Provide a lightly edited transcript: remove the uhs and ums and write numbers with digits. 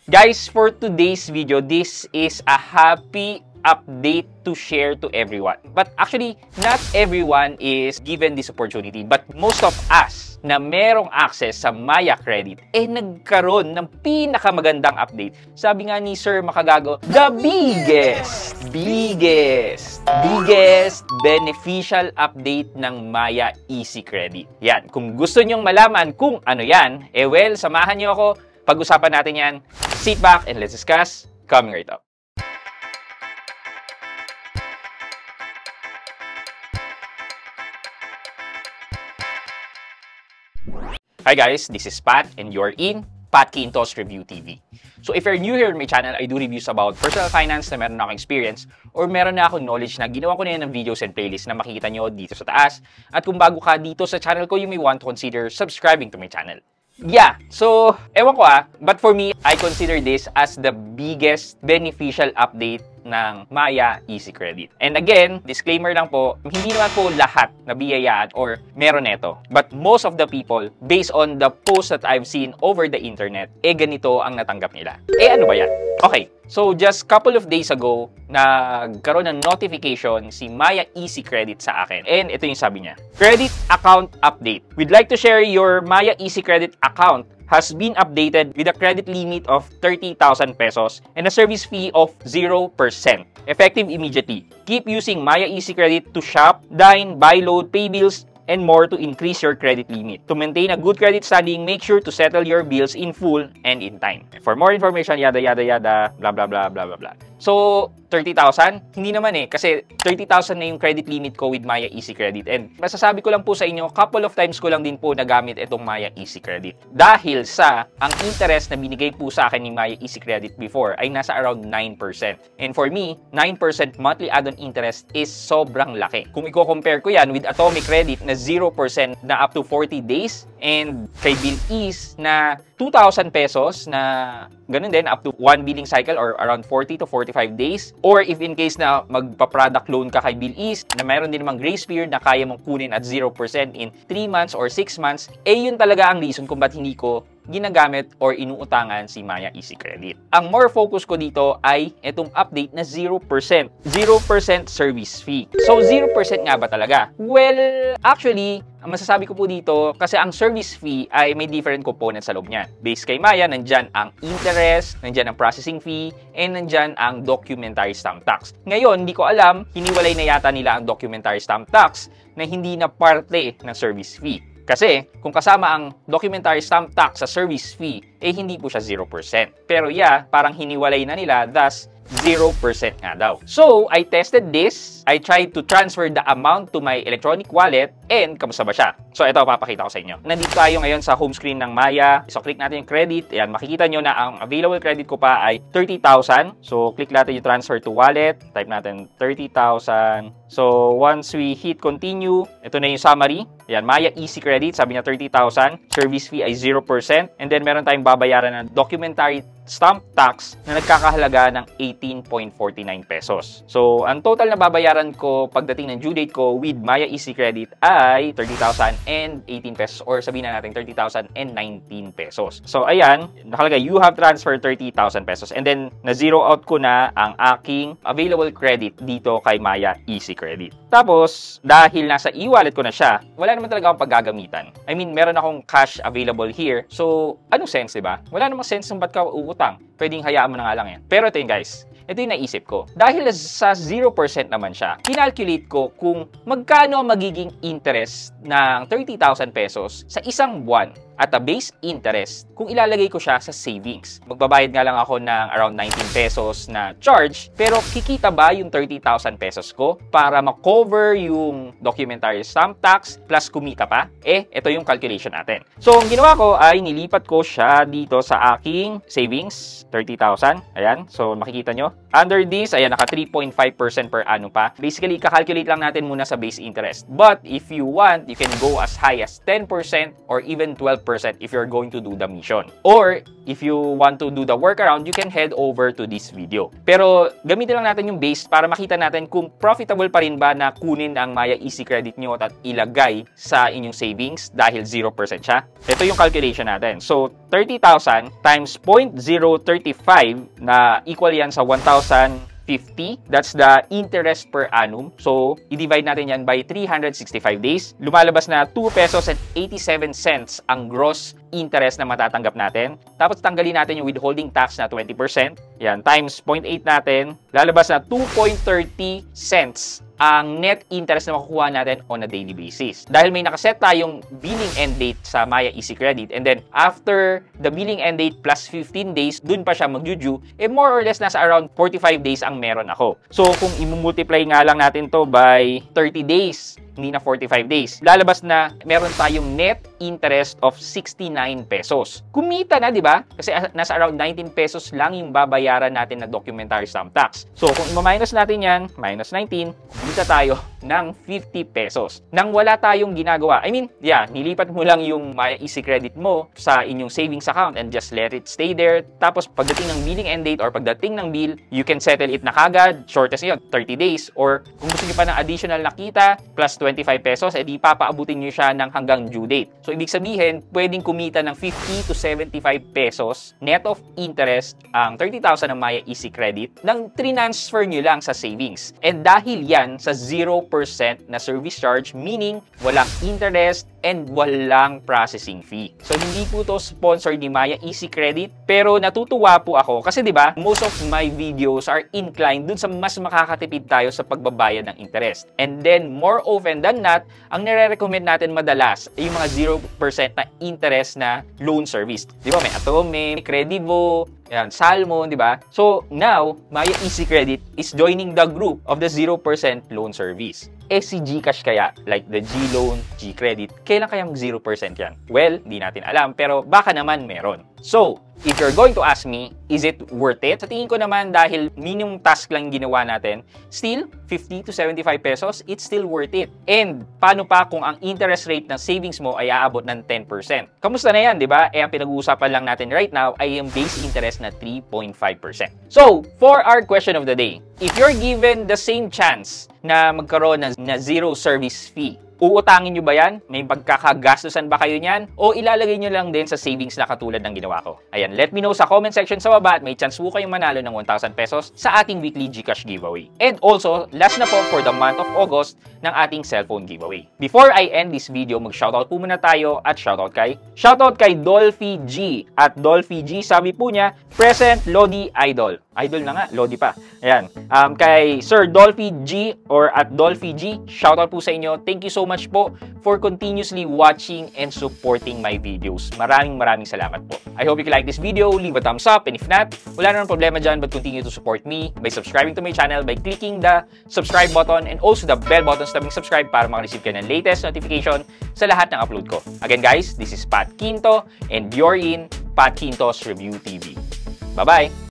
Guys, for today's video, this is a happy update to share to everyone. But actually, not everyone is given this opportunity. But most of us na merong access sa Maya Credit, nagkaroon ng pinakamagandang update. Sabi nga ni Sir Makagago, the biggest beneficial update ng Maya Easy Credit. Yan, kung gusto nyong malaman kung ano yan, well, samahan nyo ako. Pag-usapan natin yan. Sit back and let's discuss. Coming right up. Hi guys, this is Pat and you're in Pat Quintos Review TV. So if you're new here on my channel, I do reviews about personal finance na meron na akong experience or meron na akong knowledge na ginawa ko na yan ng videos and playlists na makikita nyo dito sa taas. At kung bago ka dito sa channel ko, you may want to consider subscribing to my channel. Yeah, so ewan ko but for me, I consider this as the biggest beneficial update ng Maya Easy Credit. And again, disclaimer lang po, hindi naman po lahat na biyayaan or meron neto. But most of the people, based on the posts that I've seen over the internet, ganito ang natanggap nila. Ano ba yan? Okay, so just couple of days ago, nagkaroon ng notification si Maya Easy Credit sa akin. And ito yung sabi niya, Credit Account Update. We'd like to share your Maya Easy Credit account has been updated with a credit limit of 30,000 pesos and a service fee of 0%. Effective immediately. Keep using Maya Easy Credit to shop, dine, buy, load, pay bills, and more to increase your credit limit. To maintain a good credit standing, make sure to settle your bills in full and in time. For more information, yada yada yada, blah blah blah blah blah blah. So, 30,000? Hindi naman kasi 30,000 na yung credit limit ko with Maya Easy Credit. And masasabi ko lang po sa inyo, couple of times ko lang din po nagamit itong Maya Easy Credit. Dahil sa ang interest na binigay po sa akin ni Maya Easy Credit before ay nasa around 9%. And for me, 9% monthly add-on interest is sobrang laki. Kung i-compare ko yan with Atomic Credit na 0% na up to 40 days and kay BillEase na 2,000 pesos na ganun din up to 1 billing cycle or around 40 to 45 days. Or if in case na magpa-product loan ka kay BillEase na mayroon din namang grace period na kaya mong kunin at 0% in 3 months or 6 months, yun talaga ang reason kung ba't hindi ko ginagamit or inuutangan si Maya Easy Credit. Ang more focus ko dito ay itong update na 0%. 0% service fee. So, 0% nga ba talaga? Well, actually, ang masasabi ko po dito, kasi ang service fee ay may different components sa loob niya. Base kay Maya, nandyan ang interest, nandyan ang processing fee, and nandyan ang documentary stamp tax. Ngayon, hindi ko alam, hiniwalay na yata nila ang documentary stamp tax na hindi na parte ng service fee. Kasi, kung kasama ang documentary stamp tax sa service fee, hindi po siya 0%. Pero parang hiniwalay na nila, thus, 0% nga daw. So, I tested this. I tried to transfer the amount to my electronic wallet and kamusta ba siya? So, ito papakita ko sa inyo. Nandito tayo ngayon sa home screen ng Maya. So, click natin yung credit. Ayan, makikita nyo na ang available credit ko pa ay 30,000. So, click natin yung transfer to wallet. Type natin 30,000. So, once we hit continue, ito na yung summary. Ayan, Maya Easy Credit. Sabi niya 30,000. Service fee ay 0%. And then, meron tayong babayaran ng documentary stamp tax na nagkakahalaga ng 18.49 pesos. So, ang total na babayaran ko pagdating ng due date ko with Maya Easy Credit ay 30,018 pesos or sabihin na natin 30,019 pesos. So, ayan, nakalagay, you have transferred 30,000 pesos. And then, na-zero out ko na ang aking available credit dito kay Maya Easy Credit. Tapos, dahil nasa e-wallet ko na siya, wala naman talaga akong paggagamitan. I mean, meron akong cash available here. So, anong sense, diba? Wala namang sense ng ba't ka uutang. Pwedeng hayaan mo na nga lang yan. Pero ito yun guys, ito yung naisip ko. Dahil sa 0% naman siya, kinalculate ko kung magkano magiging interest ng 30,000 pesos sa isang buwan at a base interest kung ilalagay ko siya sa savings. Magbabayad nga lang ako ng around 19 pesos na charge, pero kikita ba yung 30,000 pesos ko para ma-cover yung documentary stamp tax plus kumita pa? Ito yung calculation natin. So, ang ginawa ko ay nilipat ko siya dito sa aking savings, 30,000. Ayan, so makikita nyo. Under this, ayan, naka 3.5% per annum pa. Basically, kakalculate lang natin muna sa base interest. But if you want, you can go as high as 10% or even 12% 100% if you're going to do the mission. Or, if you want to do the workaround, you can head over to this video. Pero, gamitin lang natin yung base para makita natin kung profitable pa rin ba na kunin ang Maya Easy Credit nyo at ilagay sa inyong savings dahil 0% siya. Ito yung calculation natin. So, 30,000 times 0.035 na equal yan sa 1,050. That's the interest per annum. So, i-divide natin yan by 365 days. Lumalabas na 2 pesos and 87 cents ang gross interest na matatanggap natin. Tapos, tanggalin natin yung withholding tax na 20%. Yan, times 0.8 natin. Lalabas na 2.30 cents ang net interest na makukuha natin on a daily basis. Dahil may nakaset tayong billing end date sa Maya Easy Credit, and then after the billing end date plus 15 days, dun pa siya mag-due, more or less nasa around 45 days ang meron ako. So, kung i-multiply nga lang natin to by 30 days, hindi na 45 days, lalabas na meron tayong net interest of 69 pesos. Kumita na, di ba? Kasi nasa around 19 pesos lang yung babayaran natin na documentary stamp tax. So, kung i-minus natin yan, minus 19, kumita tayo ng 50 pesos. Nang wala tayong ginagawa. I mean, yeah, nilipat mo lang yung Maya Easy Credit mo sa inyong savings account and just let it stay there. Tapos, pagdating ng billing end date or pagdating ng bill, you can settle it na kagad. Shortest yun, 30 days. Or kung gusto nyo pa ng additional na kita, plus 25 pesos, edi papaabutin nyo siya ng hanggang due date. So, ibig sabihin, pwedeng kumita ng 50 to 75 pesos net of interest ang 30,000 ng Maya Easy Credit nang transfer nyo lang sa savings. And dahil yan sa 0% na service charge, meaning walang interest and walang processing fee. So, hindi po to sponsored ni Maya Easy Credit, pero natutuwa po ako kasi 'di ba, most of my videos are inclined dun sa mas makakatipid tayo sa pagbabayad ng interest. And then, more often than not, ang nire-recommend natin madalas ay yung mga 0% na interest na loan service. 'Di ba? May Atome, Credivo, yan, Salmon, di ba? So, now, Maya Easy Credit is joining the group of the 0% loan service. Si GCash kaya, like the G-Loan, G-Credit, kailan kaya mag 0% yan? Well, di natin alam, pero baka naman meron. So, if you're going to ask me, is it worth it? Sa tingin ko naman, dahil minimum task lang ginawa natin, still, 50 to 75 pesos, it's still worth it. And, paano pa kung ang interest rate ng savings mo ay aabot ng 10%? Kamusta na yan, di ba? Ang pinag-uusapan lang natin right now ay yung base interest na 3.5%. So, for our question of the day, if you're given the same chance na magkaroon na zero service fee, uutangin nyo ba yan? May pagkakagastusan ba kayo niyan? O ilalagay nyo lang din sa savings na katulad ng ginawa ko? Ayan, let me know sa comment section sa baba at may chance po kayong manalo ng 1,000 pesos sa ating weekly GCash giveaway. And also, last na po for the month of August ng ating cellphone giveaway. Before I end this video, mag-shoutout po muna tayo at shoutout kay Dolphy G. At Dolphy G, sabi po niya, present Lodi Idol. Idol na nga, Lodi pa. Ayan. Kay Sir Dolphy G or at Dolphy G, shoutout po sa inyo. Thank you so much po for continuously watching and supporting my videos. Maraming salamat po. I hope you like this video. Leave a thumbs up, and if not, wala na ng problema dyan, but continue to support me by subscribing to my channel by clicking the subscribe button and also the bell button sa tabing subscribe para makareceive ka ng latest notification sa lahat ng upload ko. Again guys, this is Pat Quinto and you're in Pat Quinto's Review TV. Bye-bye!